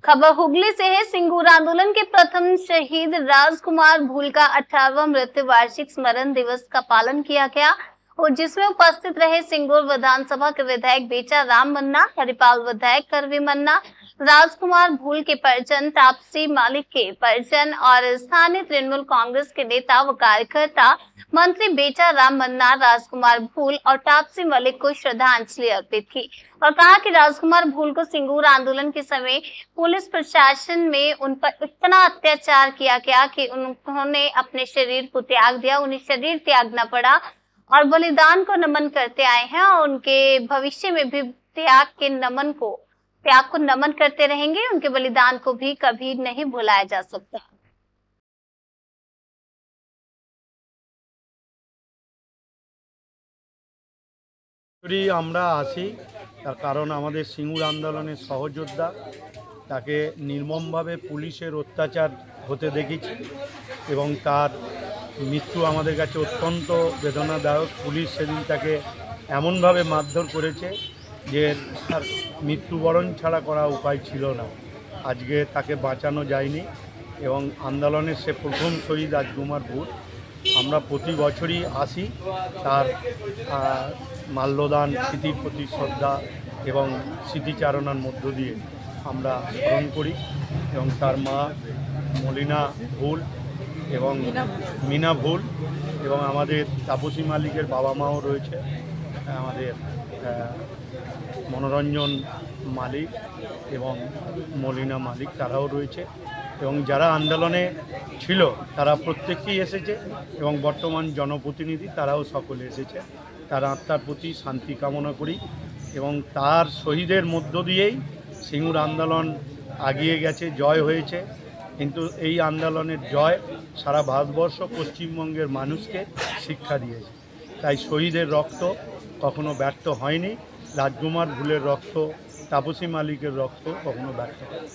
खबर हुगली से है। सिंगूर आंदोलन के प्रथम शहीद राजकुमार भूल का 18वां मृत्यु वार्षिक स्मरण दिवस का पालन किया गया और जिसमें उपस्थित रहे सिंगूर विधानसभा के विधायक बेचा राम मन्ना, हरिपाल विधायक करवी मन्ना, राजकुमार भूल के परिजन, तापसी मालिक के परिजन और स्थानीय तृणमूल कांग्रेस के नेता व कार्यकर्ता। मंत्री बेचा राम मन्ना राजकुमार भूल और तापसी मलिक को श्रद्धांजलि अर्पित की और कहा कि राजकुमार भूल को सिंगूर आंदोलन के समय पुलिस प्रशासन में उन पर इतना अत्याचार किया गया कि उन्होंने अपने शरीर को त्याग दिया, उन्हें शरीर त्यागना पड़ा और बलिदान को नमन करते आए हैं और उनके भविष्य में भी त्याग को नमन करते रहेंगे। उनके बलिदान को भी कभी नहीं भुलाया जा सकता। আমরা আসি তার কারণ আমাদের সিঙ্গুর আন্দোলনের সহযোদ্ধা তাকে নির্মমভাবে পুলিশের অত্যাচার হতে দেখেছি এবং তার মৃত্যু আমাদের কাছে অত্যন্ত বেদনাদায়ক। পুলিশ সেদিন তাকে এমনভাবে মারধর করেছে যে তার মৃত্যুবরণ ছাড়া করা উপায় ছিল না। আজকে তাকে বাঁচানো যায়নি এবং আন্দোলনের সে প্রথম শহীদ রাজকুমার ভূল। আমরা প্রতি বছরই আসি তার মাল্যদান, স্মৃতির প্রতি শ্রদ্ধা এবং স্মৃতিচারণার মধ্য দিয়ে আমরা স্মরণ করি এবং তার মা মলিনা ভূল এবং মিনা ভূল এবং আমাদের তাপসী মালিকের বাবা মাও রয়েছে, আমাদের মনোরঞ্জন মালিক এবং মলিনা মালিক তারাও রয়েছে এবং যারা আন্দোলনে ছিল তারা প্রত্যেকেই এসেছে এবং বর্তমান জনপ্রতিনিধি তারাও সকলে এসেছে। তার আত্মার প্রতি শান্তি কামনা করি এবং তার শহীদের মধ্য দিয়েই সিঙ্গুর আন্দোলন এগিয়ে গেছে, জয় হয়েছে। কিন্তু এই আন্দোলনের জয় সারা ভারতবর্ষ, পশ্চিমবঙ্গের মানুষকে শিক্ষা দিয়েছে। তাই শহীদের রক্ত কখনো ব্যর্থ হয়নি, রাজকুমার ভূলের রক্ত, তাপসী মালিকের রক্ত কখনো ব্যর্থ হয়নি।